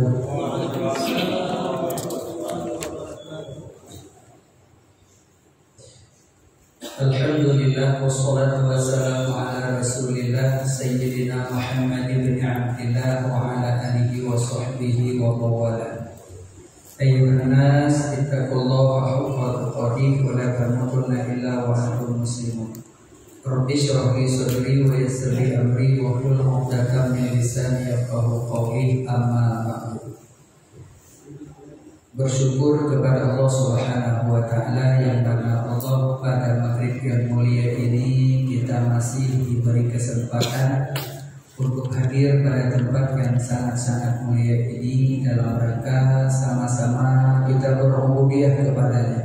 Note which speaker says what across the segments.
Speaker 1: wabarakatuh. Alhamdulillah wassalatu wassalamu ala Rasulillah Sayyidina Muhammad bin Abdillah wa ala alihi wa sahbihi wa mawala. Ayyuhan nas ittaqullaha haqqa tuqatih wa la tamutunna illa wa antum muslimun. Rabbi shrah li sadri wa yassir li amri wa hlul 'uqdatam min lisani yafqahu qawli. Amma ba'du. Bersyukur kepada Allah Subhanahu wa taala yang mana Allah pada maghrib yang mulia ini kita masih diberi kesempatan untuk hadir pada tempat yang sangat-sangat mulia ini dalam rangka sama-sama kita berubudiyah kepadanya,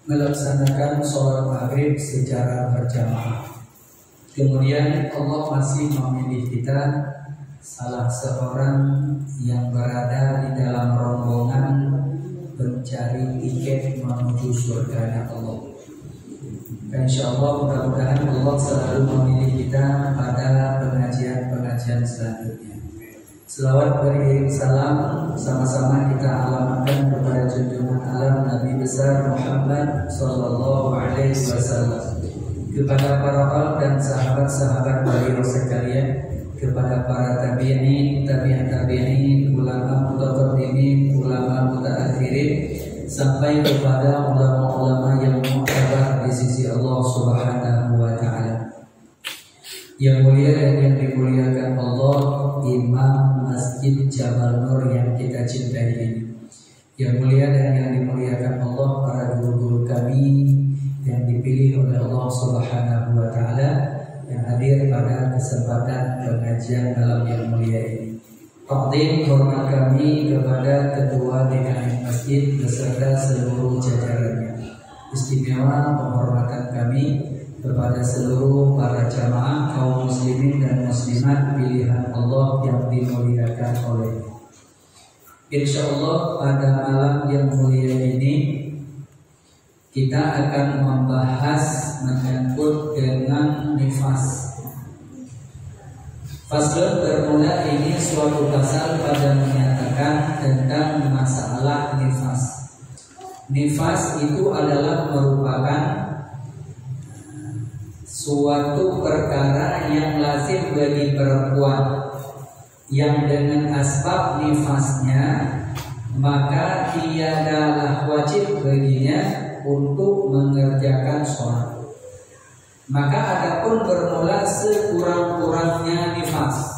Speaker 1: melaksanakan sholat maghrib secara berjamaah. Kemudian Allah masih memilih kita salah seorang yang berada di dalam rombongan mencari tiket menuju surga Allah. Dan insyaallah mudah-mudahan Allah selalu memilih kita pada pengajian-pengajian selanjutnya. Selawat beriring salam sama-sama kita alamatkan kepada junjungan alam Nabi besar Muhammad sallallahu alaihi wasallam, kepada para al dan sahabat-sahabat beliau sekalian, kepada para tabi'in, tabi'in, ulama mutaqaddimin, ulama mutaakhirin, sampai kepada ulama-ulama yang mu'tabar di sisi Allah Subhanahu wa taala. Yang mulia dan yang dimuliakan Allah, Imam Masjid Jabal Nur yang kita cintai ini. Yang mulia dan yang dimuliakan Allah, para guru-guru kami yang dipilih oleh Allah Subhanahu wa taala yang hadir pada kesempatan pengajian malam yang mulia ini. Takdim hormat kami kepada Ketua DKM Masjid beserta seluruh jajarannya. Istimewa penghormatan kami kepada seluruh para jamaah kaum muslimin dan muslimat pilihan Allah yang dimuliakan olehnya. Insyaallah pada malam yang mulia ini kita akan membahas menyangkut dengan nifas. Fasal bermula ini suatu pasal pada menyatakan tentang masalah nifas. Nifas itu adalah merupakan suatu perkara yang lazim bagi perempuan yang dengan asbab nifasnya maka tiadalah wajib baginya untuk mengerjakan sholat. Maka adapun bermula sekurang-kurangnya nifas.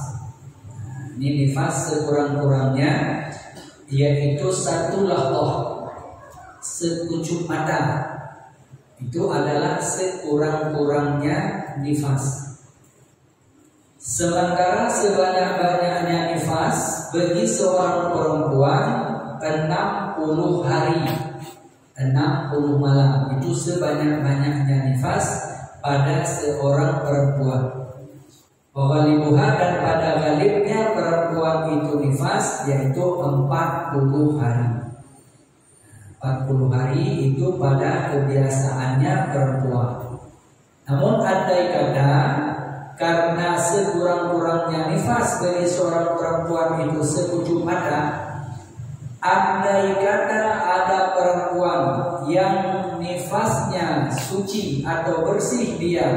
Speaker 1: Ini nifas sekurang-kurangnya yaitu satu lahdoh, sekucup mata. Itu adalah sekurang-kurangnya nifas. Sementara sebanyak-banyaknya nifas bagi seorang perempuan 60 hari, 60 malam. Itu sebanyak-banyaknya nifas pada seorang perempuan. Walibuha, dan pada galibnya perempuan itu nifas yaitu 40 hari. 40 hari itu pada kebiasaannya perempuan. Namun andai kata karena sekurang-kurangnya nifas bagi seorang perempuan itu sekucup mata, andai kata ada perempuan yang nifasnya suci atau bersih dia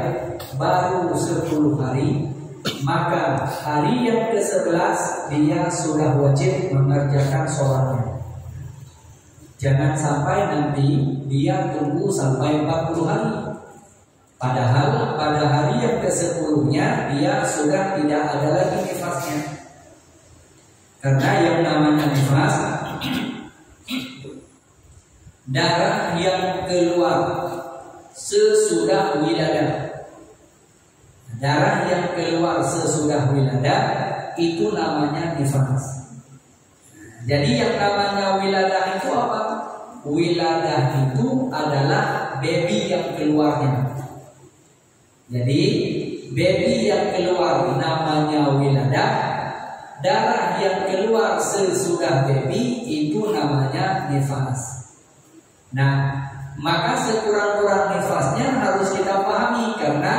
Speaker 1: baru 10 hari, maka hari yang ke-11 dia sudah wajib mengerjakan sholatnya. Jangan sampai nanti dia tunggu sampai 40 hari, padahal pada hari yang ke-10-nya dia sudah tidak ada lagi nifasnya. Karena yang namanya nifas, darah yang keluar sesudah wiladah. Darah yang keluar sesudah wiladah itu namanya nifas. Jadi yang namanya wiladah itu apa? Wiladah itu adalah baby yang keluarnya. Jadi baby yang keluar namanya wiladah. Darah yang keluar sesudah baby itu namanya nifas. Nah, maka sekurang-kurang nifasnya harus kita pahami, karena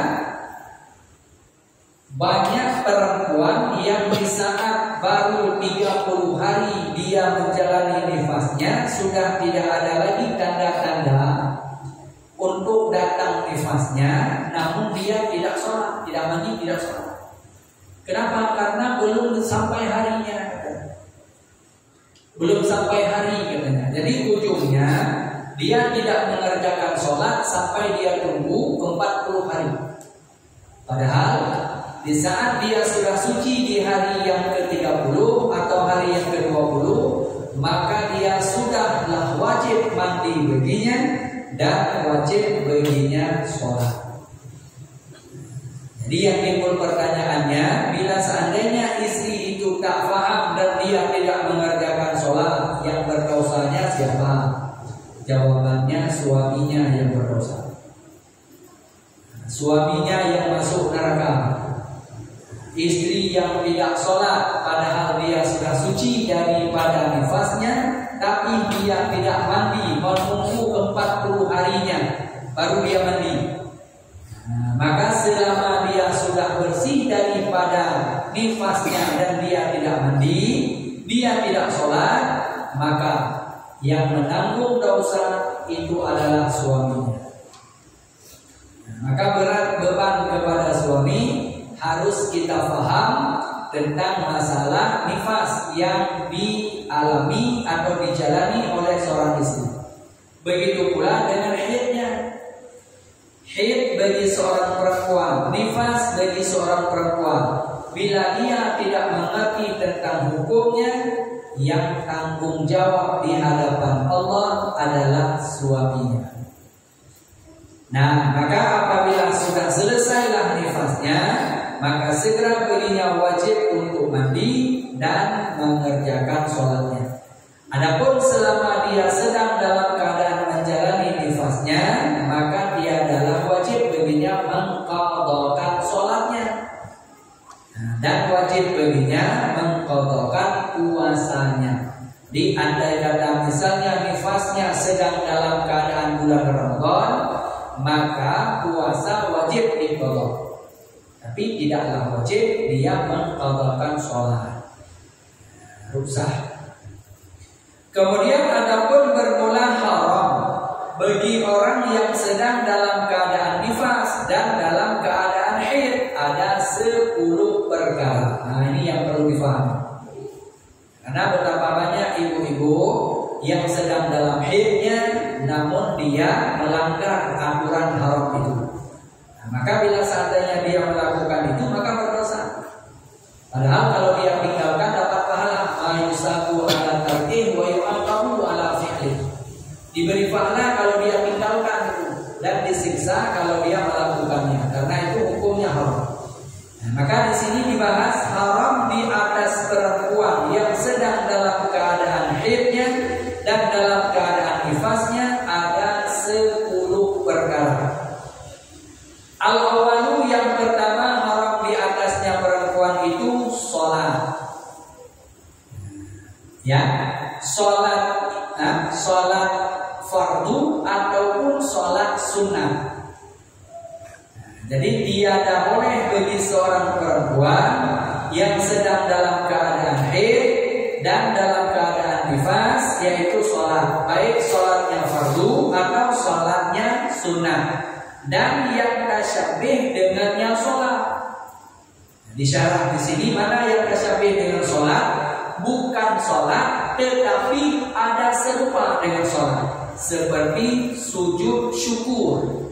Speaker 1: banyak perempuan yang di saat baru 30 hari dia menjalani nifasnya, sudah tidak ada lagi tanda-tanda untuk datang nifasnya, namun dia tidak sholat, tidak mandi, tidak sholat. Kenapa? Karena belum sampai harinya, belum sampai hari katanya. Jadi ujungnya dia tidak mengerjakan sholat sampai dia tunggu 40 hari. Padahal di saat dia sudah suci di hari yang ke-30 atau hari yang ke-20, maka dia sudahlah wajib mandi baginya dan wajib baginya sholat. Jadi yang timbul pertanyaannya, bila seandainya istri itu tak paham dan dia tidak mengerjakan sholat, yang berdosanya siapa? Jawabannya suaminya yang berdosa. Suaminya yang masuk neraka. Istri yang tidak sholat padahal dia sudah suci daripada nifasnya, tapi dia tidak mandi, menunggu 40 harinya baru dia mandi. Maka selama dia sudah bersih daripada nifasnya dan dia tidak mandi, dia tidak sholat, maka yang menanggung dosa itu adalah suaminya. Maka berat beban kepada suami, harus kita paham tentang masalah nifas yang dialami atau dijalani oleh seorang istri. Begitu pula dengan haidnya. Haid bagi seorang perempuan, nifas bagi seorang perempuan, bila dia tidak mengerti tentang hukumnya, yang tanggung jawab di hadapan Allah adalah suaminya. Nah, maka apabila sudah selesailah nifasnya, maka segera baginya wajib untuk mandi dan mengerjakan sholatnya. Adapun selama dia sedang dalam keadaan menjalani nifasnya, maka dia adalah wajib baginya mengqadhakan sholatnya, dan wajib baginya mengqadhakan puasanya. Di andai kata misalnya nifasnya sedang dalam keadaan bulan Ramadan, maka puasa wajib diqadha. Tapi tidaklah wajib dia mengqadhakan sholat, ruksah. Kemudian adapun bermula haram bagi orang yang sedang dalam keadaan nifas dan dalam keadaan haid, ada 10 perkara. Nah, ini yang perlu difahami. Karena betapa banyak ibu-ibu yang sedang dalam haidnya namun dia melanggar aturan haram itu. Maka bila seandainya dia melakukan itu, maka berdosa. Padahal kalau dia tinggalkan dapat pahala. Ayusaku ala tarkih wa yu'aqabu ala fi'lih. Diberi pahala kalau dia tinggalkan itu, dan disiksa kalau dia melakukannya. Karena itu hukumnya haram. Maka di sini dibahas haram di atas perempuan yang sedang dalam keadaan haidnya dan dalam keadaan nifasnya, ada 10 perkara. Al-awalu, yang pertama haram di atasnya perempuan itu sholat. Ya, sholat, sholat fardu ataupun sholat sunnah. Jadi tiada boleh bagi seorang perempuan yang sedang dalam keadaan haid dan dalam keadaan nifas, yaitu sholat, baik sholatnya fardu atau sholatnya sunnah. Dan yang tasyabih dengannya sholat. Disyarah di sini mana yang tasyabih dengan sholat, bukan sholat tetapi ada serupa dengan sholat, seperti sujud syukur.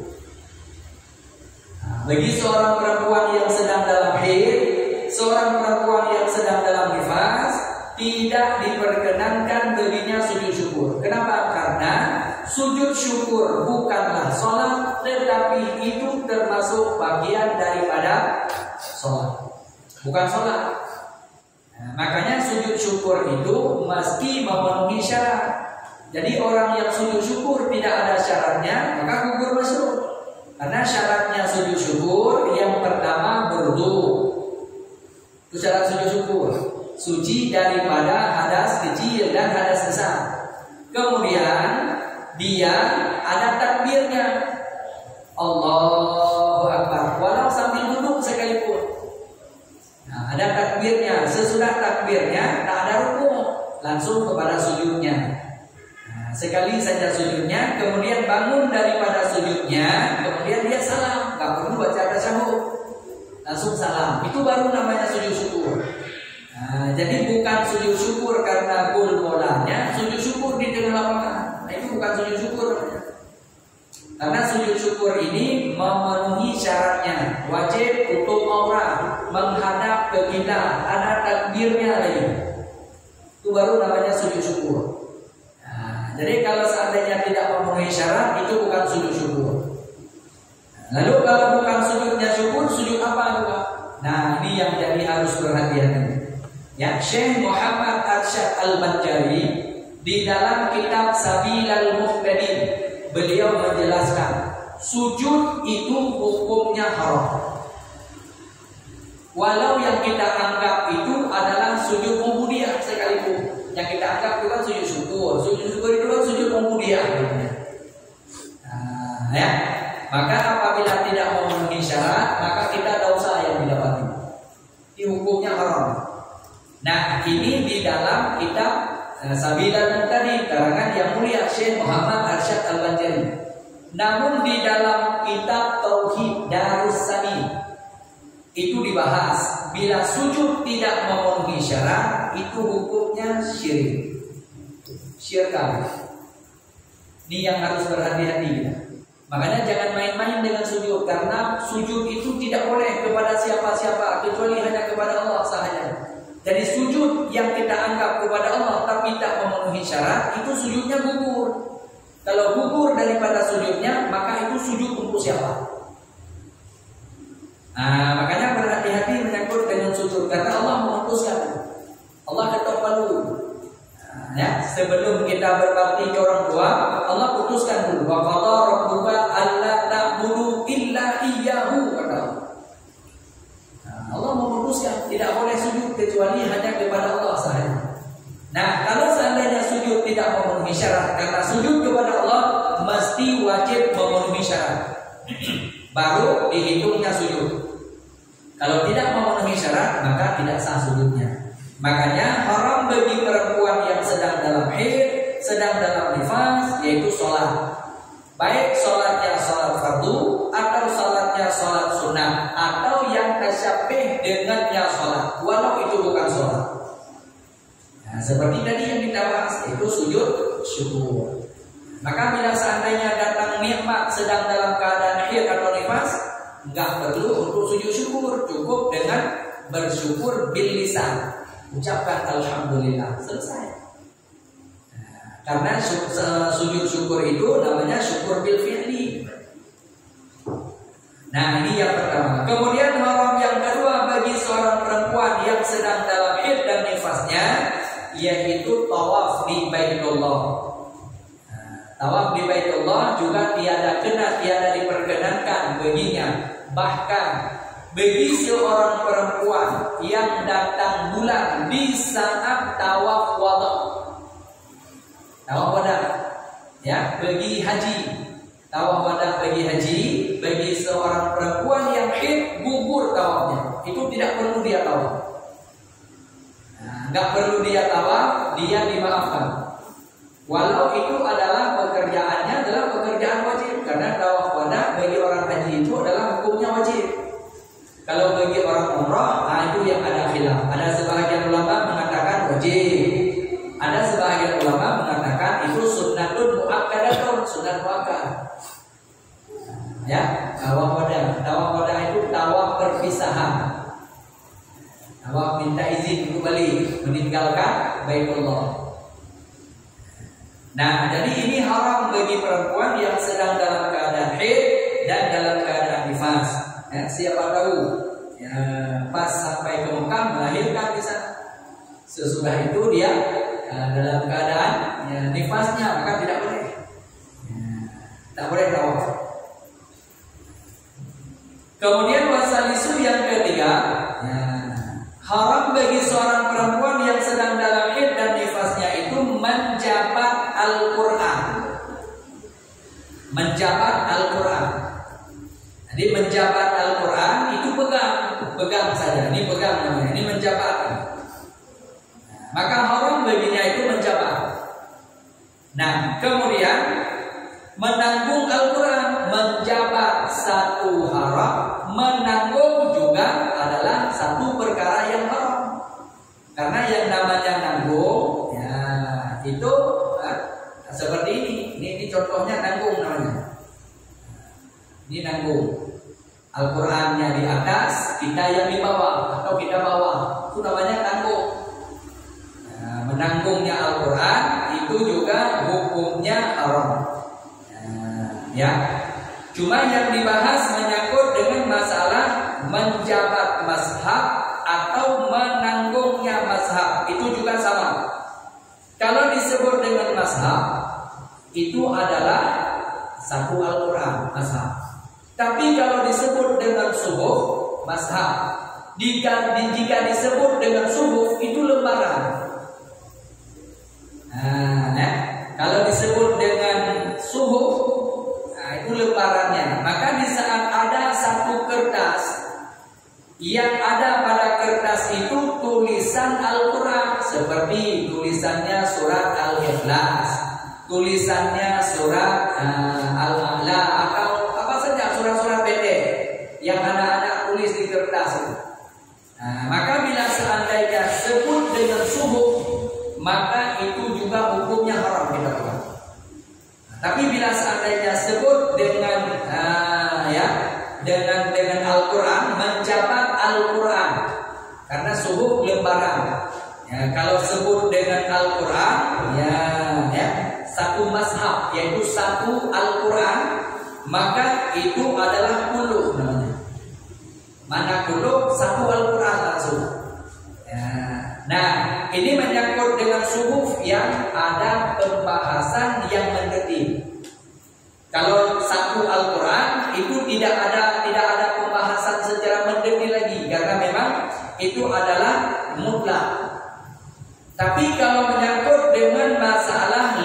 Speaker 1: Nah, bagi seorang perempuan yang sedang dalam haid, seorang perempuan yang sedang dalam nifas, tidak diperkenankan baginya sujud syukur. Kenapa? Karena sujud syukur bukanlah sholat, tetapi itu termasuk bagian daripada sholat, bukan sholat. Nah, makanya sujud syukur itu mesti memenuhi syarat. Jadi orang yang sujud syukur tidak ada syaratnya, maka gugur masyruh. Karena syaratnya sujud syukur yang pertama berwudu. Itu syarat sujud syukur, suci daripada hadas kecil dan hadas besar. Kemudian dia ada takbirnya, Allahu Akbar, walau sambil duduk sekalipun. Nah, Ada takbirnya. Sesudah takbirnya tak ada rukuk, langsung kepada sujudnya. Nah, sekali saja sujudnya, kemudian bangun daripada sujudnya, kemudian dia salam, nggak perlu baca tasyahud, langsung salam. Itu baru namanya sujud syukur. Nah, jadi bukan sujud syukur karena gol bolanya, sujud syukur di tengah lapangan. Nah, itu bukan sujud syukur. Karena sujud syukur ini memenuhi syaratnya, wajib tutup aurat, menghadap ke kiblat, ada takbirnya lagi. Itu baru namanya sujud syukur. Nah, jadi kalau seandainya tidak memenuhi syarat, itu bukan sujud syukur. Lalu kalau bukan sujudnya syukur, sujud apa juga? Nah, ini yang jadi harus berhati-hati. Ya, Syekh Muhammad Arsyad Al-Banjari di dalam kitab Sabilal Muhtadin, beliau menjelaskan sujud itu hukumnya haram. Walau yang kita anggap itu adalah sujud ubudiyah sekalipun, yang kita anggap itu kan sujud syukur. Sujud syukur itu kan sujud ubudiyah. Nah, ya, maka apabila tidak memenuhi syarat, maka kita dosa yang didapati. Ini hukumnya haram. Nah, ini di dalam kitab Sabilal Muhtadin karangan yang mulia Syekh Muhammad Arsyad Al-Banjari. Namun di dalam kitab Tauhid Darussalim itu dibahas bila sujud tidak memenuhi syarat, itu hukumnya syirik. Syirik. Ini yang harus berhati-hati kita. Makanya jangan main-main dengan sujud, karena sujud itu tidak boleh kepada siapa-siapa kecuali hanya kepada Allah sahaja. Jadi sujud yang kita anggap kepada Allah tapi tak memenuhi syarat, itu sujudnya gugur. Kalau gugur daripada sujudnya, maka itu sujud untuk siapa? Nah, makanya berhati-hati menyangkut dengan sujud, karena Allah memutuskan. Allah ketok palu. Nah, ya, sebelum kita berbakti ke orang tua, Allah putuskan dulu. Wa qadha rabbuka alla ta'budu illa iyyahu, kata Allah. Allah memutuskan tidak boleh sujud kecuali hanya kepada Allah sahaja. Nah, kalau seandainya sujud tidak memenuhi syarat, karena sujud kepada Allah mesti wajib memenuhi syarat, baru dihitungnya sujud. Kalau tidak memenuhi syarat, maka tidak sah sujudnya. Makanya haram bagi perempuan yang sedang dalam haid, sedang dalam nifas, yaitu sholat. Baik sholatnya sholat fardu atau sholatnya sholat sunnah, atau yang tasyabih dengannya sholat, walau itu bukan sholat. Nah, seperti tadi yang kita bahas, itu sujud syukur. Maka bila seandainya datang nikmat sedang dalam keadaan haid atau nifas, enggak perlu untuk sujud syukur, cukup dengan bersyukur bil lisan, ucapkan alhamdulillah, selesai. Karena sujud syukur itu namanya syukur bil fi'li. Nah, ini yang pertama. Kemudian haram yang kedua bagi seorang perempuan yang sedang dalam haid dan nifasnya, yaitu tawaf di Baitullah. Tawaf di Baitullah juga tiada diperkenankan baginya. Bahkan bagi seorang perempuan yang datang bulan di saat tawaf wada. Tawaf wada, ya, bagi haji. Tawaf wada bagi haji, bagi seorang perempuan yang haid gugur tawafnya, itu tidak perlu dia tawaf. Nah, nggak perlu dia tawaf, dia dimaafkan. Walau itu adalah pekerjaannya adalah pekerjaan wajib, karena tawaf wada bagi orang haji itu adalah hukumnya wajib. Kalau bagi orang umrah, nah itu yang ada khilaf. Ada sebahagian ulama mengatakan wajib. Ada sebagian ulama mengatakan itu sunnatun muakkadatun, sunnah muakkad. Ya, tawaf wada. Tawaf wada itu tawaf perpisahan. Tawaf minta izin kembali meninggalkan Baitullah. Nah, jadi ini haram bagi perempuan yang sedang dalam keadaan haid dan dalam keadaan nifas. Ya, siapa tahu ya, pas sampai ke Mekah melahirkan di sana. Sesudah itu dia dalam keadaan ya, nifasnya, maka tidak boleh. Tak boleh tawaf. Kemudian wasalisu yang ketiga, ya, haram bagi seorang perempuan yang sedang dalam haid dan nifasnya itu menjabat Al-Quran. Menjabat Al-Quran. Jadi menjabat Al-Quran itu pegang. pegang saja. Ini pegang namanya, ini menjabat. Maka haram baginya itu menjabat. Nah, kemudian menanggung Al-Quran, menjabat satu haram, menanggung juga adalah satu perkara yang haram. Karena yang namanya nanggung, ya itu seperti ini. Ini contohnya nanggung namanya. Ini nanggung. Al-Qurannya di atas, kita yang di bawah atau kita bawah, itu namanya nanggung. Nah, menanggungnya Al-Quran itu juga hukumnya haram. Ya, cuma yang dibahas menyangkut dengan masalah menjabat mazhab atau menanggungnya mazhab, itu juga sama. Kalau disebut dengan mazhab, itu adalah satu Al-Quran mazhab. Tapi kalau disebut dengan subuh, mazhab. Jika disebut dengan subuh, itu lembaran. Nah, kalau disebut dengan subuh, itu lembarannya. Maka di saat ada satu kertas, yang ada pada kertas itu tulisan Al-Quran, seperti tulisannya surat Al-Ikhlas, tulisannya surat Al-A'la, atau apa saja surat-surat pendek yang anak-anak tulis di kertas itu. Maka bila seandainya sebut dengan subuh, maka itu juga hukumnya haram kita buat. Tapi bila seandainya sebut dengan dengan Al-Quran, menjabat Al-Quran, karena subuh lembaran. Ya, kalau sebut dengan Al-Quran, ya satu mazhab, yaitu satu Al-Quran, maka itu adalah kullu namanya. Mana kullu? Satu Al-Quran langsung. Ya. Nah, ini menyangkut dengan subuh yang ada pembahasan yang mendetil. Kalau satu Al-Quran itu tidak ada pembahasan secara mendetil lagi, karena memang itu adalah mutlak. Tapi kalau menyangkut dengan masalah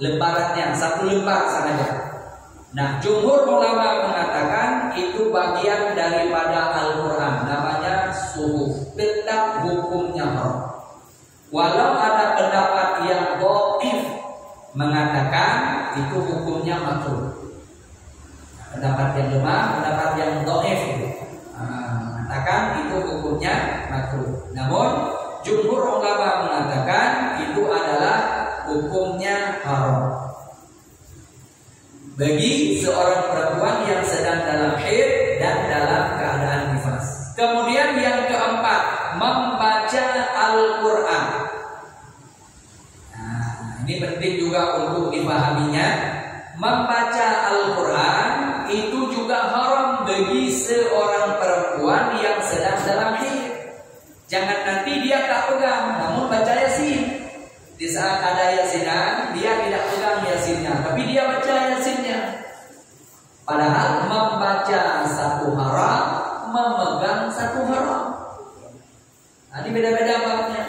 Speaker 1: lembarannya satu lembar saja. Nah, jumhur ulama mengatakan itu bagian daripada Al-Quran, namanya subuh, tetap hukumnya haram. Walau ada pendapat yang dhaif mengatakan itu hukumnya makruh. Pendapat yang lemah, pendapat yang dhaif mengatakan itu hukumnya makruh. Namun jumhur ulama mengatakan itu adalah hukumnya haram bagi seorang perempuan yang sedang dalam haid dan dalam keadaan nifas. Kemudian yang keempat, membaca Al-Quran. Nah, ini penting juga untuk dipahaminya. Membaca Al-Quran itu juga haram bagi seorang perempuan yang sedang dalam haid. Jangan nanti dia tak pegang, namun baca Yasin. Di saat ada Yasinan, dia tidak pegang Yasinnya, tapi dia baca Yasinnya. Padahal membaca satu haram, memegang satu haram. Nah, ini beda-beda babnya.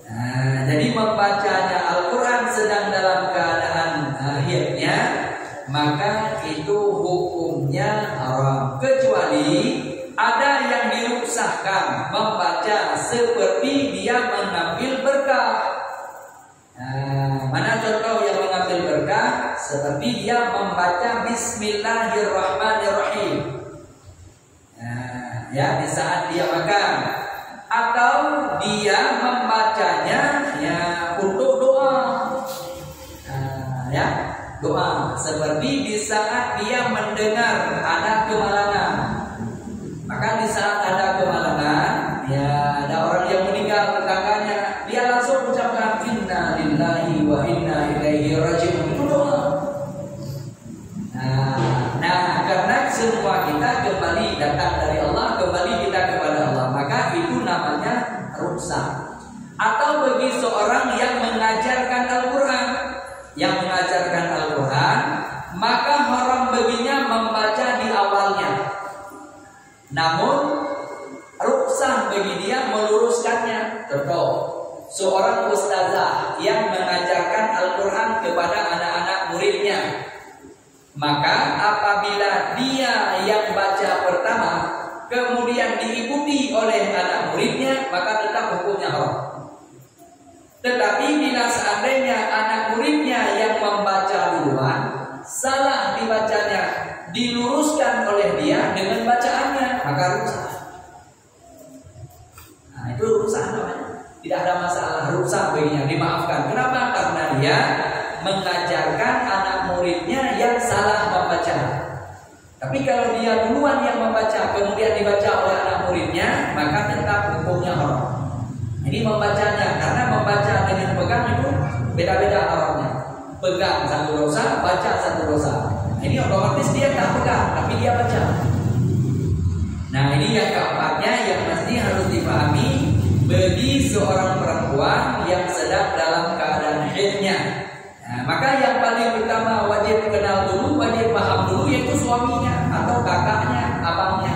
Speaker 1: Nah, jadi membacanya Al-Quran sedang dalam keadaan haidnya, maka itu hukumnya haram. Kecuali ada yang diruksahkan membaca seperti dia mengambil berkah. Mana contoh yang mengambil berkah? Seperti dia membaca Bismillahirrahmanirrahim. Ya, di saat dia makan, atau dia membacanya untuk doa. Doa seperti di saat dia mendengar ada kemalangan. Maka di saat ada kemalangan, ada orang yang meninggal tetangganya, dia langsung ucapkan inna lillahi wa inna ilaihi raji'un. Itu doa. Nah, karena semua kita kembali datang dari Allah, kembali kita kepada Allah, maka itu namanya ruksah. Atau bagi seorang yang mengajarkan Al-Quran, maka haram baginya membaca di awalnya. Namun ruksah bagi dia meluruskannya. Contoh, seorang ustazah yang mengajarkan Al-Quran kepada anak-anak muridnya, maka apabila dia yang baca pertama, kemudian diikuti oleh anak muridnya, maka tetap hukumnya haram. Tetapi bila seandainya anak muridnya yang membaca duluan, salah dibacanya, diluruskan oleh dia dengan bacaannya, maka rusak. Nah, itu rusak namanya. Tidak ada masalah, rusak baginya, dimaafkan. Kenapa? Karena dia mengajarkan anak muridnya yang salah membaca. Tapi kalau dia duluan yang membaca, kemudian dibaca oleh anak muridnya, maka tetap hukumnya haram. Ini membacanya, karena membaca dengan pegang itu beda-beda haramnya. Pegang satu dosa, baca satu dosa. Ini otomatis dia tak pegang, tapi dia baca. Nah, ini yang keempatnya yang mesti harus dipahami bagi seorang perempuan yang sedang dalam keadaan haidnya. Nah, maka yang paling utama wajib kenal dulu, wajib paham dulu, yaitu suaminya atau kakaknya, abangnya,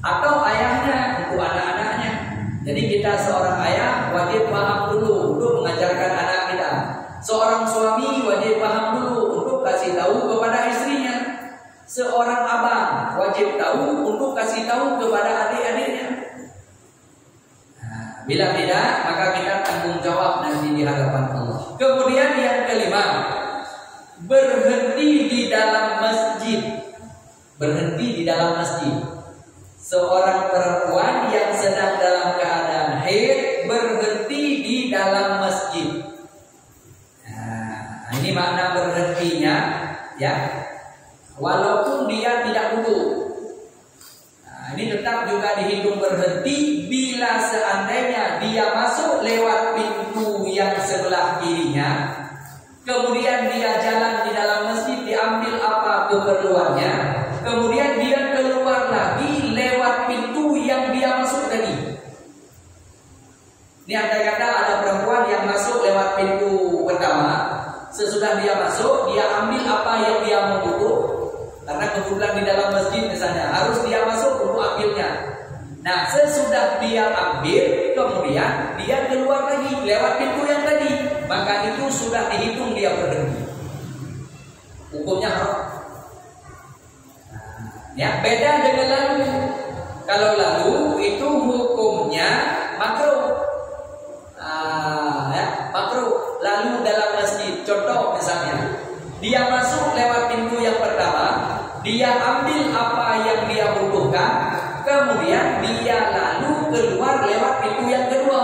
Speaker 1: atau ayahnya untuk anak-anaknya. Jadi kita seorang ayah wajib paham dulu untuk mengajarkan anak kita. Seorang suami wajib paham dulu untuk kasih tahu kepada istrinya. Seorang abang wajib tahu untuk kasih tahu kepada adik-adiknya. Nah, bila tidak, maka kita tanggung jawab nanti di hadapan Allah. Kemudian yang kelima, berhenti di dalam masjid. Berhenti di dalam masjid. Seorang perempuan yang sedang dalam keadaan haid berhenti di dalam masjid. Nah, ini makna berhentinya, ya. Walaupun dia tidak wudu. Nah, ini tetap juga dihitung berhenti bila seandainya dia masuk lewat pintu yang sebelah kirinya, kemudian dia jalan di dalam masjid, diambil apa keperluannya, kemudian dia keluar lagi lewat pintu yang dia masuk tadi. Ini andai kata ada perempuan yang masuk lewat pintu pertama, sesudah dia masuk, dia ambil apa yang dia mau butuh, karena kebetulan di dalam masjid misalnya harus dia masuk untuk ambilnya. Nah, sesudah dia ambil, kemudian dia keluar lagi lewat pintu yang tadi, maka itu sudah dihitung dia berhenti. Hukumnya haram. Ya, beda dengan lalu. Kalau lalu itu hukumnya makruh. Ya, makruh. Lalu dalam masjid, contoh misalnya, dia masuk lewat pintu yang pertama, dia ambil apa yang dia butuhkan, kemudian dia lalu keluar lewat pintu yang kedua.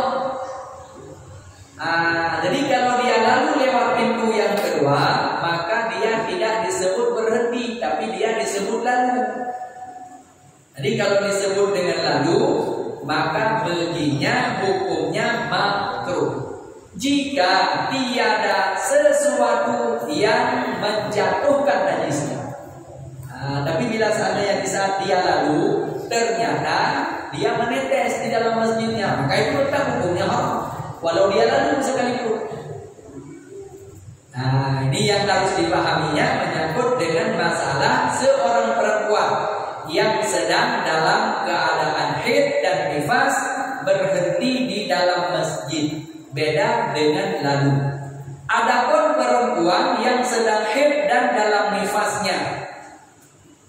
Speaker 1: Jadi kalau dia lalu lewat pintu yang kedua, maka dia tidak disebut berhenti, tapi dia disebut lalu. Jadi kalau disebut dengan lalu, maka baginya hukumnya makruh. Jika tiada sesuatu yang menjatuhkan najisnya. Tapi bila seandainya di saat dia lalu, ternyata dia menetes di dalam masjidnya, maka itu tetap hukumnya haram, walau dia lalu sekalipun. Nah, ini yang harus dipahaminya menyangkut dengan masalah seorang perempuan yang sedang dalam keadaan haid dan nifas berhenti di dalam masjid. Beda dengan lalu. Adapun perempuan yang sedang haid dan dalam nifasnya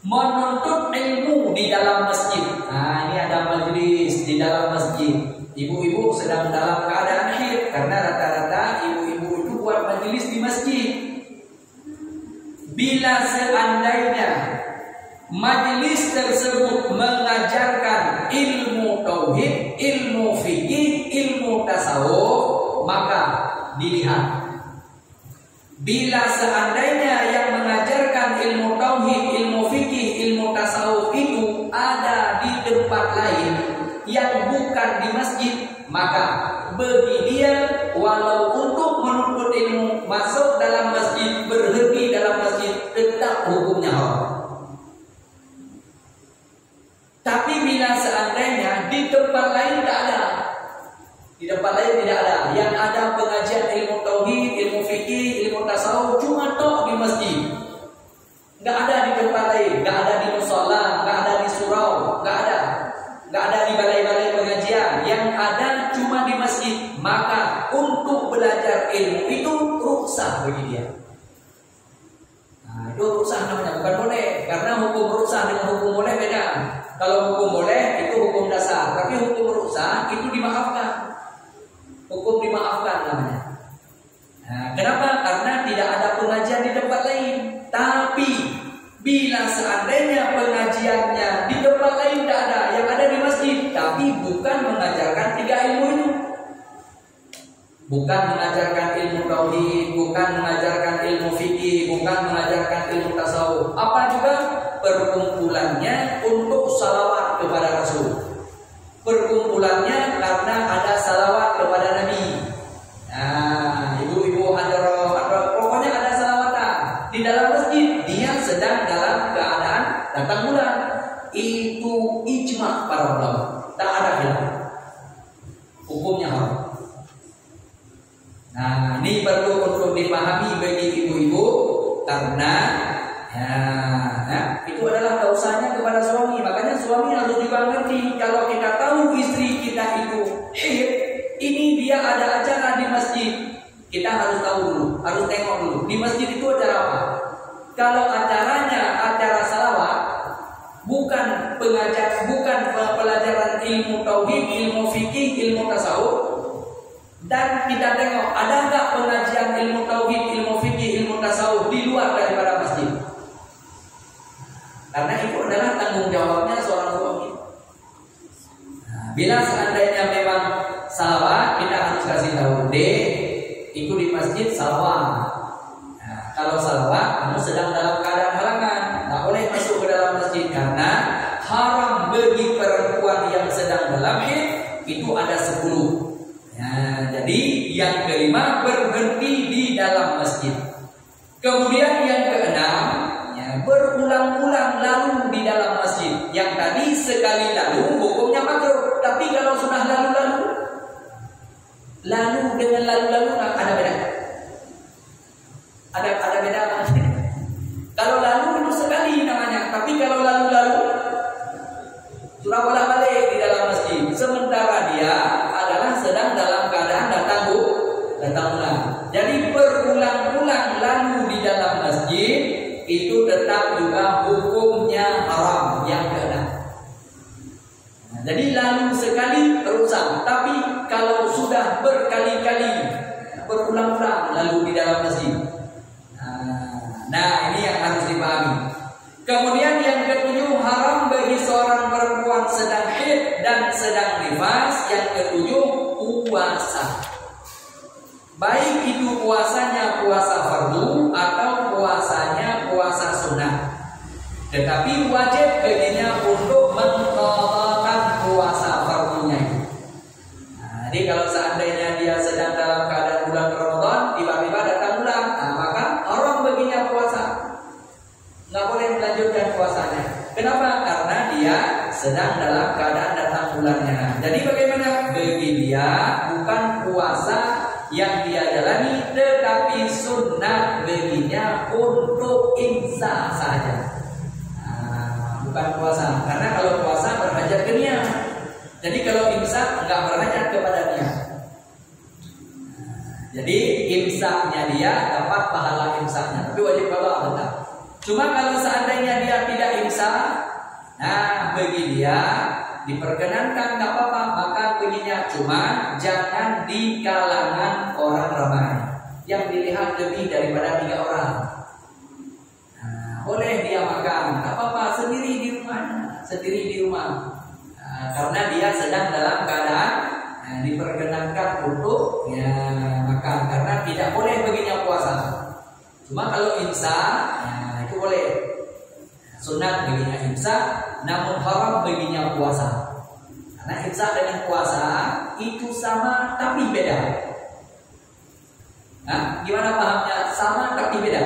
Speaker 1: menuntut ilmu di dalam masjid. Nah, ini ada majelis di dalam masjid. Ibu-ibu sedang dalam keadaan haid, karena rata-rata ibu-ibu itu buat majelis di masjid. Bila seandainya majelis tersebut mengajarkan ilmu tauhid, ilmu fikih, ilmu tasawuf, maka dilihat. Bila seandainya yang mengajarkan ilmu tauhid, ilmu fikih, ilmu tasawuf itu ada di tempat lain yang bukan di masjid, maka bagi dia walau untuk menuntut ilmu masuk dalam masjid, berhenti dalam masjid, tetap hukumnya haram. Tapi bila seandainya di tempat lain tak ada, di tempat lain tidak ada, yang ada pengajian ilmu tauhid, ilmu fikih, ilmu tasawuf cuma tok di masjid, nggak ada di tempat lain, nggak ada di musola, nggak ada di surau, nggak ada di balai-balai pengajian, yang ada cuma di masjid, maka untuk belajar ilmu itu rukhsah bagi dia. Nah, itu rukhsah namanya, bukan boleh, karena hukum rukhsah dengan hukum boleh beda. Kalau hukum boleh itu hukum dasar, tapi hukum ruksa itu dimaafkan. Hukum dimaafkan namanya. Nah, kenapa? Karena tidak ada pengajian di tempat lain. Tapi bila seandainya pengajiannya di tempat lain tidak ada, yang ada di masjid, tapi bukan mengajarkan 3 ilmu itu. Bukan mengajarkan ilmu tauhid, bukan mengajarkan ilmu fikih, bukan mengajarkan ilmu tasawuf. Apa juga perkumpulannya untuk salawat kepada Rasul. Perkumpulannya karena ada salawat kepada Nabi. Nah, ibu-ibu hadirat, pokoknya ada salawatan di dalam masjid. Dia sedang dalam keadaan datang bulan. Itu ijma para ulama. Tak ada khilaf. Hukumnya haram. Nah, ini perlu untuk dipahami bagi ibu-ibu karena itu adalah dosanya kepada suami. Makanya suami harus juga ngerti kalau kita tahu istri kita itu haid, ini dia ada acara di masjid, kita harus tahu dulu, harus tengok dulu di masjid itu acara apa. Kalau acaranya acara salawat, bukan pengajar, bukan pelajaran ilmu tauhid, ilmu fikih, ilmu tasawuf. Dan kita tengok ada nggak pengajian ilmu tauhid, ilmu fikih, ilmu tasawuf di luar daripada masjid. Karena itu adalah tanggung jawabnya seorang suami. Nah, bila seandainya memang salawat, kita harus kasih tahu, dek, itu di masjid salawat. Nah, kalau salawat, kamu sedang dalam keadaan halangan, tak boleh masuk ke dalam masjid karena haram bagi perempuan yang sedang dalam haid itu ada 10. Nah, jadi yang kelima berhenti di dalam masjid. Kemudian yang keenam, berulang-ulang lalu di dalam masjid. Yang tadi sekali lalu hukumnya makruh, tapi kalau sudah lalu-lalu dengan lalu-lalu ada beda. Ada beda. Kalau lalu itu sekali namanya, tapi kalau lalu-lalu sudah bolak-balik di dalam masjid. Sementara dia adalah sedang dalam keadaan datang bulan. Jadi berulang-ulang lalu di dalam masjid itu tetap juga hukumnya haram yang keenam. Nah, jadi lalu sekali rusak, tapi kalau sudah berkali-kali berulang-ulang lalu di dalam masjid, nah ini yang harus dipahami. Kemudian yang ketujuh, haram bagi seorang perempuan sedang haid dan sedang nifas. Yang ketujuh, puasa. Baik itu puasanya puasa fardu atau puasanya puasa sunnah, tetapi wajib baginya untuk mengqadhakan puasa fardunya itu. Nah, jadi kalau seandainya dia sedang dalam keadaan bulan Ramadan, tiba-tiba datang bulan, maka haram baginya puasa, nggak boleh melanjutkan puasanya. Kenapa? Karena dia sedang dalam keadaan datang bulannya. Jadi bagaimana? Bagi dia bukan puasa yang dia jalani, tetapi sunnah baginya untuk imsak saja. Nah, bukan puasa, karena kalau puasa berhajat ke niat. Jadi kalau imsak enggak berhajat kepada niat. Jadi imsaknya dia dapat pahala imsaknya, tapi wajib qadha tetap. Cuma kalau seandainya dia tidak imsak, nah bagi dia diperkenankan nggak apa-apa, maka baginya, cuma jangan di kalangan orang ramai yang dilihat lebih daripada 3 orang. Nah, boleh dia makan, nggak apa-apa, sendiri di rumah, karena dia sedang dalam keadaan diperkenankan untuk makan, karena tidak boleh baginya puasa. Cuma kalau imsak, itu boleh. Sunat baginya imsak, namun haram baginya puasa. Karena imsak dengan puasa itu sama tapi beda. Nah, gimana pahamnya? Sama tapi beda.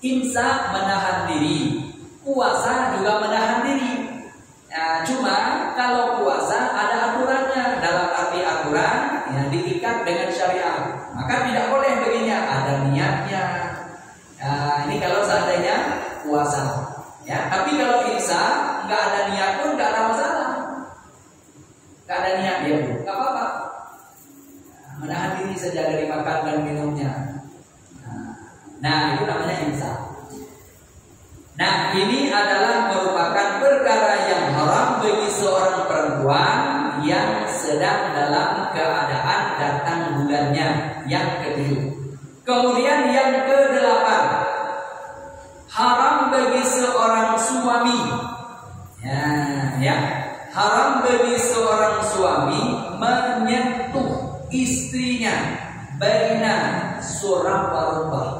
Speaker 1: Imsak menahan diri, puasa juga menahan diri. Nah, cuma kalau puasa ada aturannya, dalam arti aturan yang diikat dengan syariat. Maka tidak boleh baginya, ada niatnya. Nah, ini kalau seandainya puasa. Ya, tapi kalau imsak nggak ada niat pun nggak ada masalah. Nggak ada niat dia pun nggak apa-apa. Menahan diri saja dari makan dan minumnya. Nah, itu namanya imsak. Nah, ini adalah merupakan perkara yang haram haram bagi seorang perempuan yang sedang dalam keadaan datang bulannya. Yang ketujuh. Kemudian yang kedelapan, haram bagi seorang suami, haram bagi seorang suami menyentuh istrinya baina surah wa rukbah,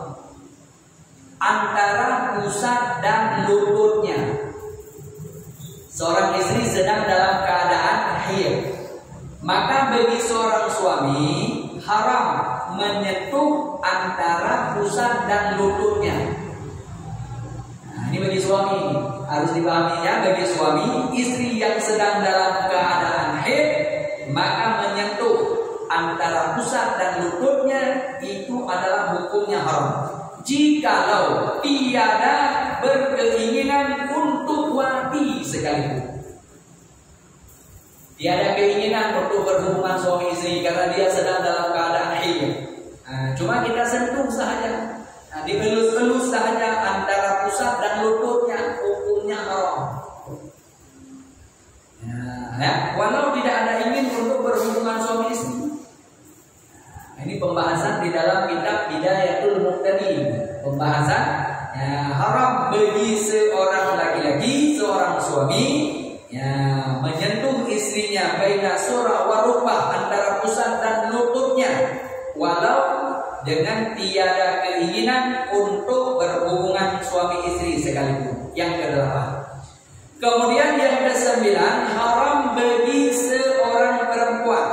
Speaker 1: antara pusat dan lututnya. Seorang istri sedang dalam keadaan haid, maka bagi seorang suami haram menyentuh antara pusat dan lututnya. Nah, ini bagi suami harus dipahaminya. Bagi suami, istri yang sedang dalam keadaan haid, maka menyentuh antara pusat dan lututnya itu adalah hukumnya haram. Jikalau tiada berkeinginan untuk wati sekalipun, tiada keinginan untuk berhubungan suami istri karena dia sedang dalam keadaan haid, cuma kita sentuh saja, dielus-elus saja antara pusat dan lututnya, hukumnya haram. Walau tidak ada ingin untuk berhubungan suami istri. Ini pembahasan di dalam kitab Hidayatul Muqtadi. Pembahasan haram bagi seorang laki-laki, seorang suami menyentuh istrinya baina surah wa rukbah, antara pusat dan lututnya, walau dengan tiada keinginan untuk berhubungan suami istri sekalipun. Yang kedelapan. Kemudian yang kesembilan, haram bagi seorang perempuan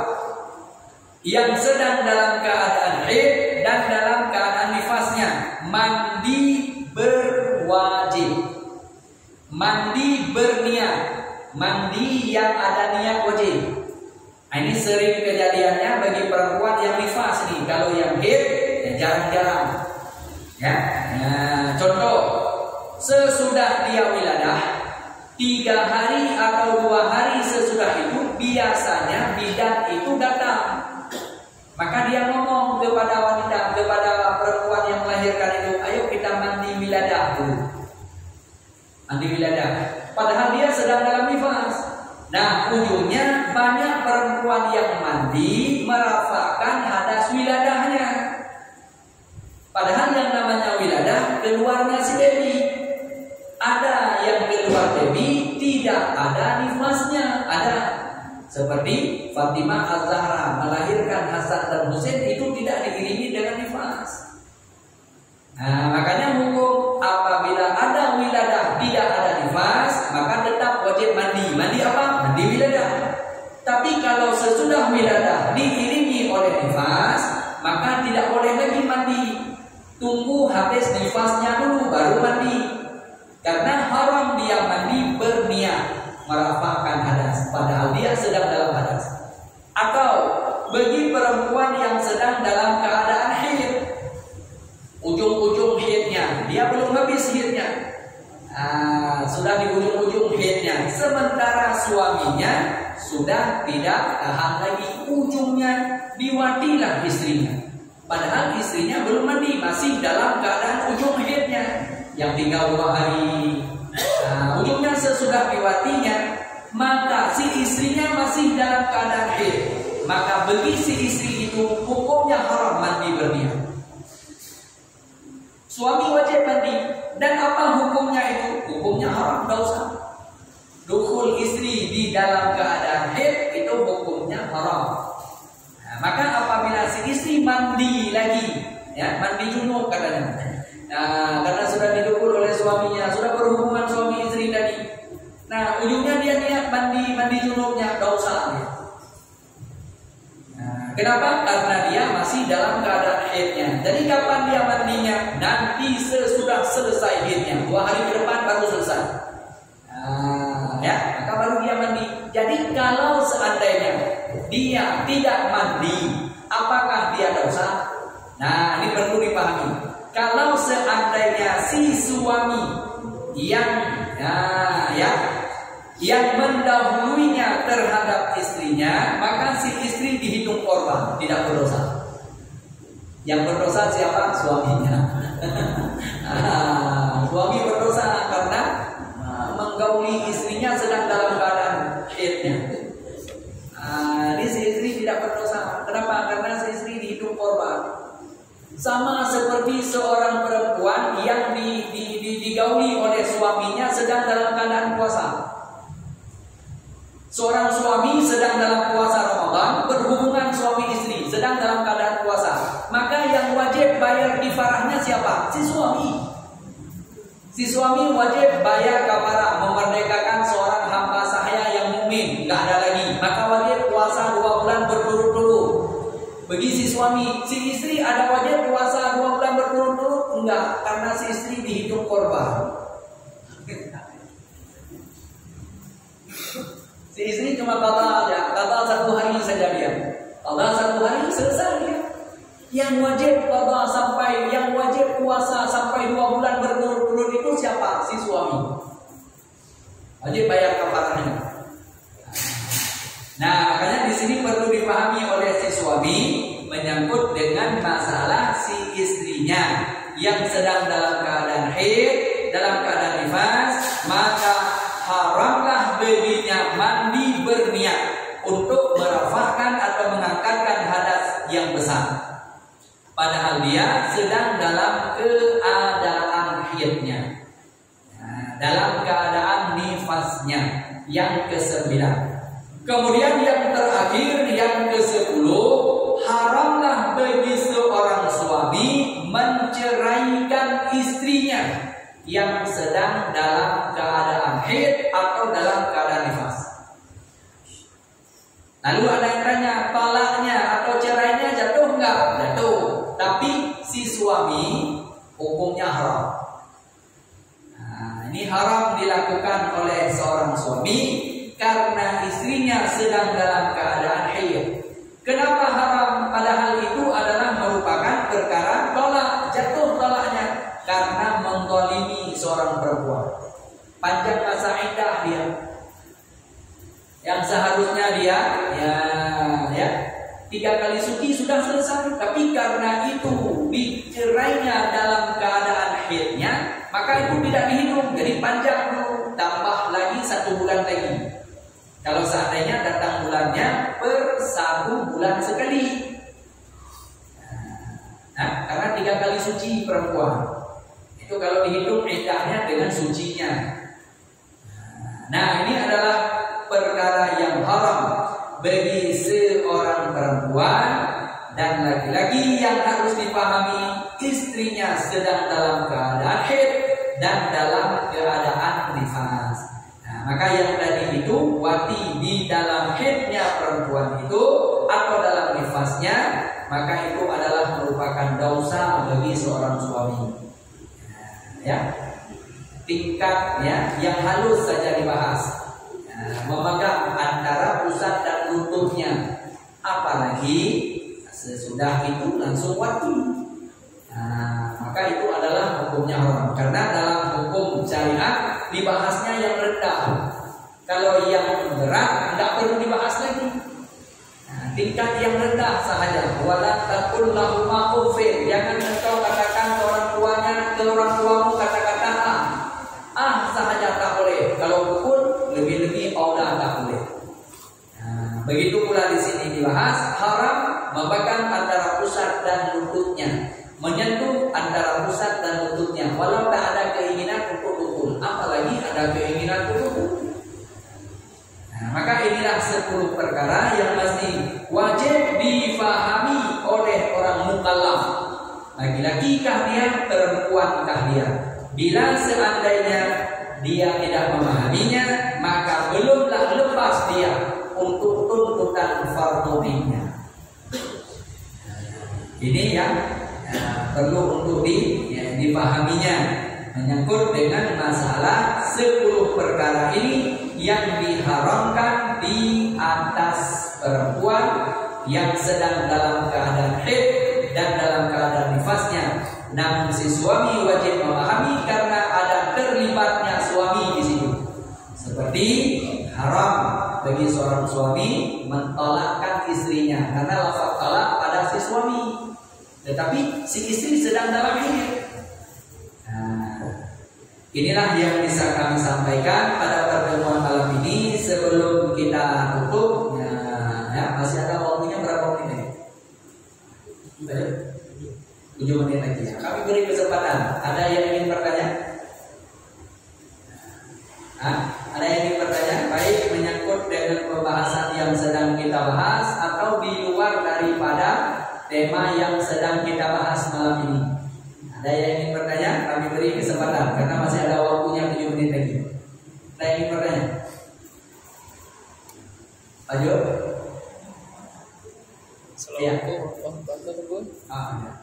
Speaker 1: yang sedang dalam keadaan haid dan dalam keadaan nifasnya mandi berwajib, mandi berniat, mandi yang ada niat wajib. Ini sering kejadiannya bagi perempuan yang nifas nih. Kalau yang haid jarang-jarang. Contoh, sesudah dia wiladah 3 hari atau 2 hari sesudah itu biasanya bidan itu datang. Maka dia ngomong kepada wanita, kepada perempuan yang melahirkan itu, ayo kita mandi wiladah dulu. Mandi wiladah. Padahal dia sedang dalam nifas. Nah, ujungnya banyak perempuan yang mandi merasakan hadas wiladahnya. Padahal yang namanya wiladah keluarnya si baby. Ada yang keluar baby tidak ada nifasnya, ada. Seperti Fatimah Az-Zahra melahirkan Hasan dan Husain itu tidak diiringi dengan nifas. Nah, makanya hukum apabila ada wiladah tidak ada nifas, maka tetap wajib mandi. Mandi apa? Mandi wiladah. Tapi kalau sesudah wiladah diiringi oleh nifas, maka tidak boleh lagi mandi. Tunggu habis nifasnya dulu baru mandi. Karena haram dia mandi berniat merafakan hadas, padahal dia sedang dalam hadas. Atau bagi perempuan yang sedang dalam keadaan haid, ujung-ujung haidnya, dia belum habis haidnya, sudah di ujung-ujung haidnya, sementara suaminya sudah tidak tahan lagi, ujungnya diwatilah istrinya, padahal istrinya belum mandi, masih dalam keadaan ujung haidnya yang tinggal 2 hari. Ujungnya sesudah diwatinya, maka si istrinya masih dalam keadaan haid, maka bagi si istri itu hukumnya haram mandi berniat. Suami wajib mandi, dan apa hukumnya itu? Hukumnya haram, dosa. Dukhul istri di dalam keadaan haid itu hukumnya haram. Maka apabila si istri mandi lagi, mandi junub katanya, karena sudah didukul oleh suaminya, sudah berhubungan suami istri tadi. Nah, ujungnya dia niat mandi junubnya, dosa dia. Kenapa? Karena dia masih dalam keadaan haidnya. Jadi kapan dia mandinya? Nanti sesudah selesai haidnya, 2 hari ke depan baru selesai. Maka baru dia mandi. Jadi kalau seandainya dia tidak mandi, apakah dia dosa? Nah, ini perlu dipahami. Kalau seandainya si suami yang mendahulunya terhadap istrinya, maka si istri dihitung korban, tidak berdosa. Yang berdosa siapa? Suaminya. Suami berdosa karena menggauli istrinya sedang dalam keadaan Sama seperti seorang perempuan yang digauli oleh suaminya sedang dalam keadaan puasa. Seorang suami sedang dalam puasa Ramadan, berhubungan suami istri sedang dalam keadaan puasa. Maka yang wajib bayar kifarahnya siapa? Si suami. Si suami wajib bayar kafarah, memerdekakan seorang hamba sahaya yang mukmin, nggak ada lagi. Maka wajib puasa 2 bulan berturut-turut. Bagi si suami, si istri ada wajib puasa 2 bulan berturut-turut? Enggak, karena si istri dihitung korban. Si istri cuma kata 1 hari saja dia. Qada 1 hari selesai dia. Yang wajib qada sampai, yang wajib puasa sampai 2 bulan berturut-turut itu siapa? Si suami. Wajib bayar kafarahnya. Nah, makanya di sini perlu dipahami oleh si suami menyangkut dengan masalah si istrinya yang sedang dalam keadaan haid, dalam keadaan nifas, maka haramlah baginya mandi berniat untuk merafahkan atau mengangkatkan hadas yang besar. Padahal dia sedang dalam keadaan haidnya, dalam keadaan nifasnya yang ke-9. Kemudian yang terakhir, yang ke-10, haramlah bagi seorang suami menceraikan istrinya yang sedang dalam keadaan haid atau dalam keadaan nifas. Lalu ada yang tanya, talaknya atau cerainya jatuh enggak? Jatuh. Tapi si suami hukumnya haram. Nah, ini haram dilakukan oleh seorang suami karena istrinya sedang dalam keadaan haid. Kenapa haram? Padahal itu adalah merupakan perkara tolak, jatuh tolaknya karena mendzalimi seorang perempuan. Panjang masa iddah dia, yang seharusnya dia 3 kali suci sudah selesai, tapi karena itu dicerainya dalam keadaan haidnya, maka itu tidak dihitung, jadi panjang dulu, tambah lagi 1 bulan lagi. Kalau seandainya datang bulannya per 1 bulan sekali. Nah, karena 3 kali suci perempuan itu kalau dihitung iddahnya dengan sucinya. Nah, ini adalah perkara yang haram bagi seorang perempuan dan laki-laki yang harus dipahami istrinya sedang dalam keadaan haid dan dalam keadaan nifas. Maka yang tadi itu wati di dalam haidnya perempuan itu atau dalam nifasnya, maka itu adalah merupakan dosa bagi seorang suami. Tingkat yang halus saja dibahas. Memegang antara pusat dan lututnya, apalagi sesudah itu langsung wati. Maka itu adalah hukumnya haram. Karena dalam hukum syariat dibahasnya yang rendah. Kalau yang berat tidak perlu dibahas lagi. Tingkat yang rendah sahaja. Wala taqul lahuma uffin. Jangan engkau katakan ke orang tuamu kata-kata sahaja tak boleh. Kalau pun lebih-lebih aulah tak boleh. Begitu pula di sini dibahas haram memegang antara pusat dan lututnya, menyentuh antara pusat dan lututnya, walau tak ada keinginan untuk pukul, apalagi ada keinginan untuk pukul. Maka inilah 10 perkara yang mesti wajib difahami oleh orang mukallaf. Laki-laki kah dia, perempuan kah dia. Bila seandainya dia tidak memahaminya, maka belumlah lepas dia untuk tuntutan fardhu ainnya. Ini yang perlu untuk dipahaminya, menyangkut dengan masalah 10 perkara ini yang diharamkan di atas perempuan yang sedang dalam keadaan haid dan dalam keadaan nifasnya. Namun si suami wajib memahami karena ada terlibatnya suami di situ. Seperti haram bagi seorang suami mentolakkan istrinya karena lafaz talak pada si suami, tetapi si istri sedang dalam haid. Inilah yang bisa kami sampaikan pada pertemuan malam ini. Sebelum kita tutup, masih ada waktunya berapa menit? 7 menit lagi ya. Kami beri kesempatan. Ada yang ingin bertanya? Ada yang ingin bertanya? Baik menyangkut dengan pembahasan yang sedang kita bahas atau di luar daripada tema yang sedang kita bahas malam ini. Ada yang ingin bertanya? Kami beri kesempatan karena masih ada waktunya 7 menit lagi. Ada yang ingin bertanya? Ayo.
Speaker 2: Assalamualaikum warahmatullahi wabarakatuh.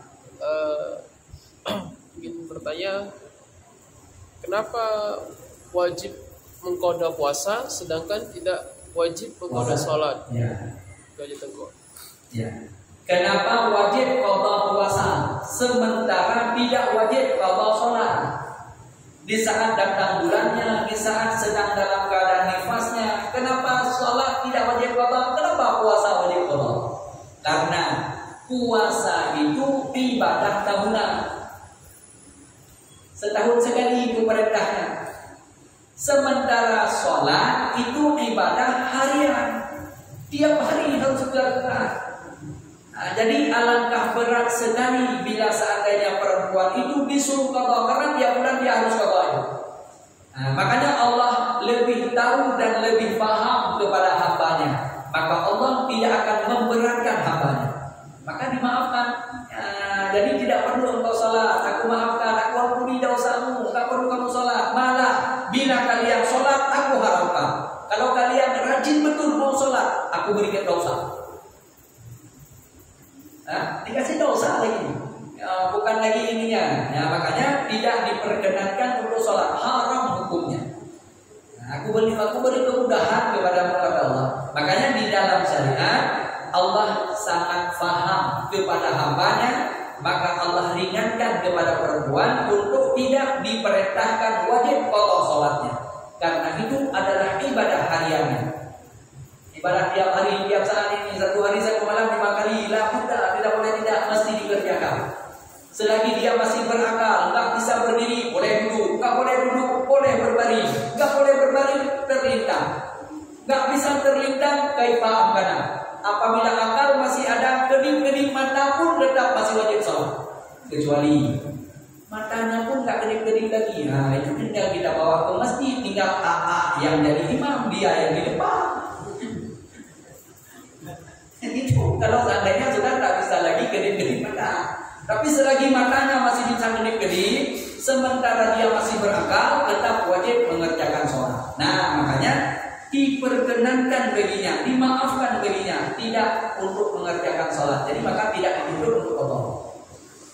Speaker 2: Ingin bertanya, kenapa wajib mengqadha puasa sedangkan tidak wajib mengqadha sholat?
Speaker 1: Ya.
Speaker 2: Itu aja Tengku.
Speaker 1: Ya. Kenapa wajib qadha puasa sementara tidak wajib qadha sholat? Di saat datang bulannya, di saat sedang dalam keadaan nifasnya, kenapa sholat tidak wajib qadha? Kenapa puasa wajib qadha? Karena puasa itu ibadah tahunan. Setahun sekali itu perintahnya. Sementara sholat itu ibadah harian. Tiap hari harus dilakukan. Jadi alangkah berat sekali bila seandainya perempuan itu disuruh qadha karena tiap bulan dia harus qadha. Makanya Allah lebih tahu dan lebih paham kepada hambanya. Maka Allah tidak akan memberatkan hambanya. Maka dimaafkan. Jadi tidak perlu engkau sholat. Aku maafkan, aku ampuni dosamu. Tak perlu kamu sholat. Malah bila kalian sholat, aku harapkan. Kalau kalian rajin betul mau sholat, aku berikan dosa. Dikasih dosa lagi. Bukan lagi ininya. Makanya tidak diperkenankan untuk sholat. Haram hukumnya. Aku beri kemudahan kepada Allah. Makanya di dalam syariat Allah sangat faham kepada hambanya, maka Allah ringankan kepada perempuan untuk tidak diperintahkan wajib qadha sholatnya, karena itu adalah ibadah hariannya. Ibadah tiap hari, tiap saat ini, 1 hari 1 malam 5 kali, tidak boleh tidak, mesti dikerjakan. Selagi dia masih berakal, nggak bisa berdiri, boleh duduk, nggak boleh duduk, boleh berbaring, nggak boleh berbaring, terlintang, nggak bisa terlintang, kaifa amkana. Apabila akal masih ada, kedip-kedip mata pun tetap masih wajib sholat. Kecuali matanya pun nggak kedip-kedip lagi. Itu tinggal kita bawa ke masjid, tinggal AA yang jadi imam, dia yang di depan. Itu kalau seandainya sudah tak bisa lagi kedip-kedip mata. Tapi selagi matanya masih bisa kedip-kedip, sementara dia masih berakal, tetap wajib mengerjakan sholat. Nah, makanya diperkenankan baginya, dimaafkan baginya, tidak untuk mengerjakan sholat. Jadi maka tidak dituntut untuk qadha.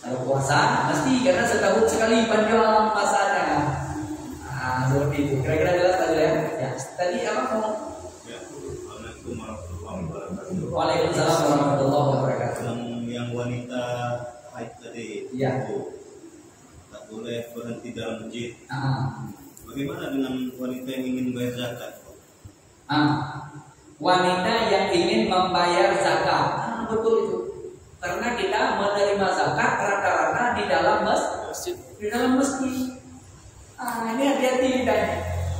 Speaker 1: Kalau puasa mesti, karena setahun sekali panjang masanya. Seperti itu. Kira-kira jelas tadi ya? Ya. Tadi apa mau? Waalaikumsalam warahmatullahi wabarakatuh.
Speaker 3: Yang wanita haid tadi,
Speaker 1: ya,
Speaker 3: tak boleh berhenti dalam masjid.
Speaker 1: Bagaimana
Speaker 3: dengan wanita yang ingin bayar zakat?
Speaker 1: Wanita yang ingin membayar zakat, betul itu. Karena kita menerima zakat rata-rata di dalam masjid. Di dalam masjid. Ini hati-hati ditanya.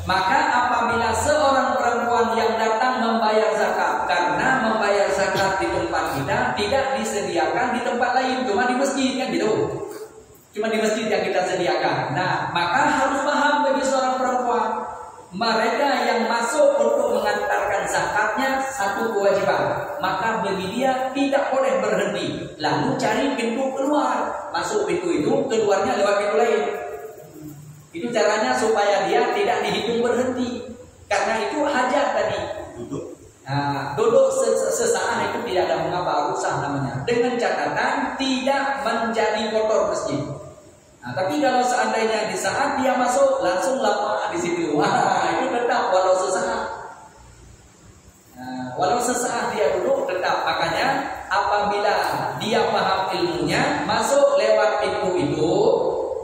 Speaker 1: Maka apabila seorang perempuan yang datang membayar zakat, karena membayar zakat di tempat kita tidak disediakan di tempat lain, cuma di masjid kan gitu. Cuma di masjid yang kita sediakan. Nah, maka harus paham bagi seorang perempuan, mereka yang masuk untuk mengantarkan zakatnya satu kewajiban. Maka bagi dia tidak boleh berhenti, lalu cari pintu keluar. Masuk pintu itu, keluarnya lewat pintu lain. Itu caranya supaya dia tidak dihitung berhenti. Karena itu hajat tadi. Duduk sesaat itu tidak ada mengapa, rusak namanya. Dengan catatan tidak menjadi kotor masjid. Tapi kalau seandainya di saat dia masuk langsung lama di situ, itu tetap walau sesaat. Walau sesaat dia duduk tetap. Makanya apabila dia paham ilmunya, masuk lewat pintu itu,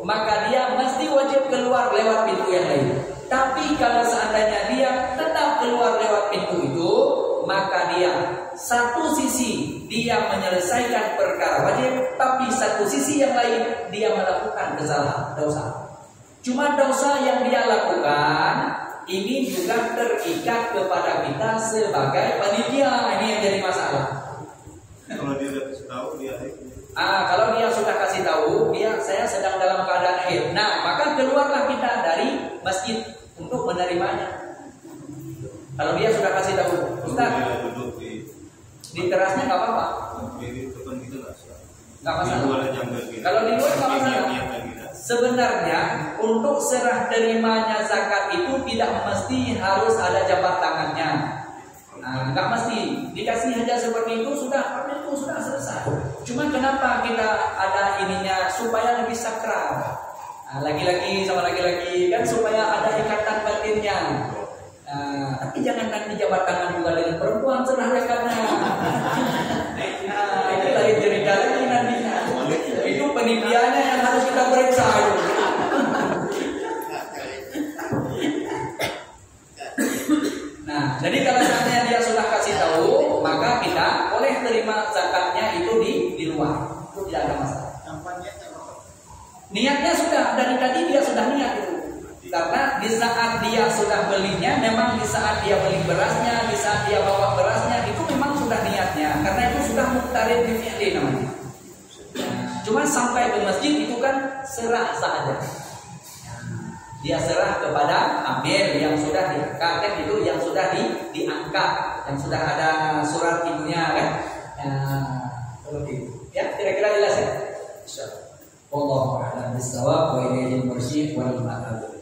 Speaker 1: maka dia mesti wajib keluar lewat pintu yang lain. Tapi kalau seandainya dia tetap keluar lewat pintu itu, maka dia satu sisi dia menyelesaikan perkara wajib, tapi satu sisi yang lain dia melakukan kesalahan, dosa. Cuma dosa yang dia lakukan ini juga terikat kepada kita sebagai panitia. Ini yang jadi masalah.
Speaker 3: Kalau dia suka tahu dia haid.
Speaker 1: Kalau dia sudah kasih tahu, saya sedang dalam keadaan haid. Nah, maka keluarlah kita dari masjid untuk menerimanya. Kalau dia sudah kasih tahu, Ustaz,
Speaker 3: Dia duduk
Speaker 1: di terasnya nggak apa-apa.
Speaker 3: di depan kita
Speaker 1: Nggak masalah.
Speaker 3: Di luar aja nggak kita.
Speaker 1: Kalau di luar nggak masalah.
Speaker 3: Niat-niatan kita.
Speaker 1: Sebenarnya untuk serah terimanya zakat itu tidak mesti harus ada jabat tangannya. Nggak mesti dikasih aja seperti itu sudah selesai. Cuma kenapa kita ada ininya supaya lebih sakral. Laki-laki sama laki-laki kan supaya ada ikatan batinnya. Tapi jangan nanti jabat tangan juga dengan perempuan serah zakatnya. Itu lain cerita lagi nantinya. Itu penelitiannya yang harus kita periksa. Nah, jadi kalau misalnya dia sudah kasih tahu, maka kita boleh terima zakatnya itu di luar. Itu tidak ada masalah. Niatnya sudah dari tadi dia sudah niat itu. Karena di saat dia sudah belinya, memang di saat dia beli berasnya, di saat dia bawa berasnya, itu memang sudah niatnya. Karena itu sudah muqtarid bi fi'li namanya. Cuma sampai ke masjid itu kan serah saja. Dia serah kepada amir yang sudah diangkat itu, yang sudah diangkat, yang sudah ada surat ibunya kan. Ya, kira-kira jelas ya? Insyaallah. Wallahu a'lam bis-shawab wa ilayhi al-marji' wal ma'ab.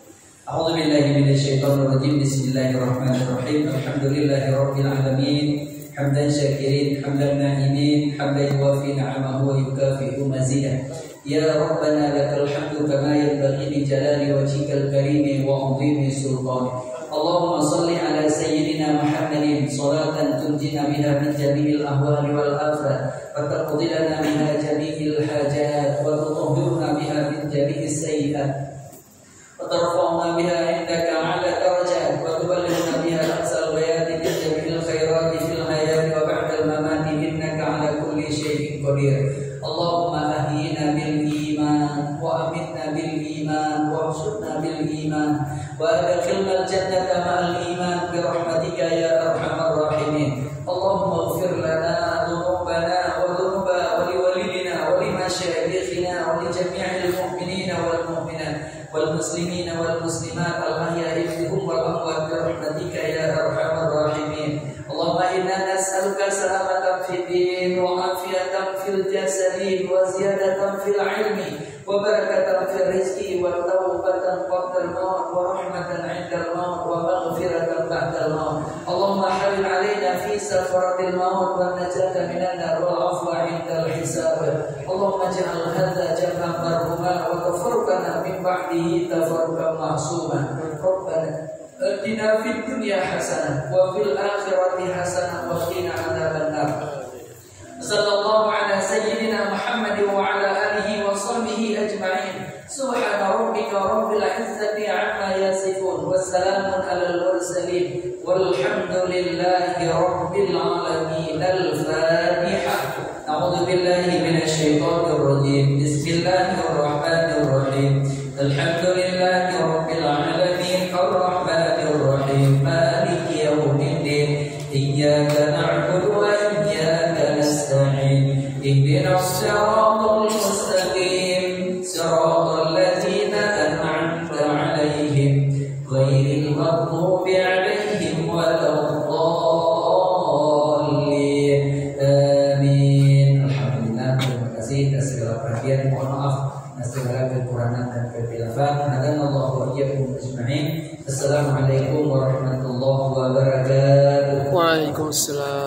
Speaker 1: A'udzu billahi minasy syaithanir rajim. Bismillahirrahmanirrahim. Alhamdulillahirabbil alamin. Hamdan syakirin, hamdan na'imin, hamdan yuwafi ni'amahu wa yukafi'u mazidah. Ya Rabbana lakal hamdu kama yanbaghi li jalali wajhikal karim wa 'azimi sultanik. Allahumma shalli ala sayyidina Muhammadin salatan tunjina biha min jami'il ahwali wal afat wa taqdi lana biha jami'il hajat wa tutahhirna biha min jami'is sayyi'at wa tarfa'na biha indaka 'ala darajat wa tuballighna biha aqsal ghayati min jami'il khairati fil hayati wa ba'dal mamati innaka 'ala kulli syai'in qadir. Allahumma ahyina bil iman wa amitna bil iman wa husna bil iman wa adkhilna al jannata ma'al iman bi rahmatika ya arhamar rahimin. Allahumma ighfir lana dhunubana wa dhunuba wa li walidina wa li masyayikhina wa li jami'il mu'minina wal mu'minat wal muslimina wal muslimat al ahya'i minhum wal amwat bi rahmatika ya arhamar rahimin. Allahumma inna nas'aluka salamatan fid din wa afiyatan fil jasadi wa ziyadatan fil ilmi wa barakatan fil rizqi wa tawbatan qabla al-maut wa rahmatan 'inda al-maut wa maghfiratan ba'da al-maut. Allahumma hawwin 'alaina fi safaratil maut wa najata minan nar wal 'afwa 'inda al-hisab. Allahumma ij'al hadha jam'an marhuma wa tafarraqana min ba'dihi tafarruqan ma'suman. Rabbana atina fid dunya hasanah wa fil akhirati hasanah wa qina adzaban nar. Sallallahu ala sayyidina Muhammad wa ala alihi wa sahbihi ajma'in. Subhana rabbika rabbil izzati 'amma yasifun wa salamun alal mursalin walhamdulillahi rabbil alamin. Al-Fatihah. A'udzu billahi minasy syaithanir rajim. Bismillahirrahmanirrahim. Alhamdulillahi rabbil alamin. Ar-rahmanir rahim. Maliki yaumiddin. Iyyaka na'budu wa iyyaka nasta'in. Ihdinas siratal mustaqim. Siratal ladzina an'amta 'alaihim ghairil maghdubi 'alaihim waladdallin. Amin. Alhamdulillah. Terima kasih atas segala perhatian. Mohon maaf atas segala kekurangan dan kekhilafan. Hadanallahu wa iyyakum ajma'in. Assalamualaikum warahmatullahi wabarakatuh.
Speaker 2: Waalaikumsalam.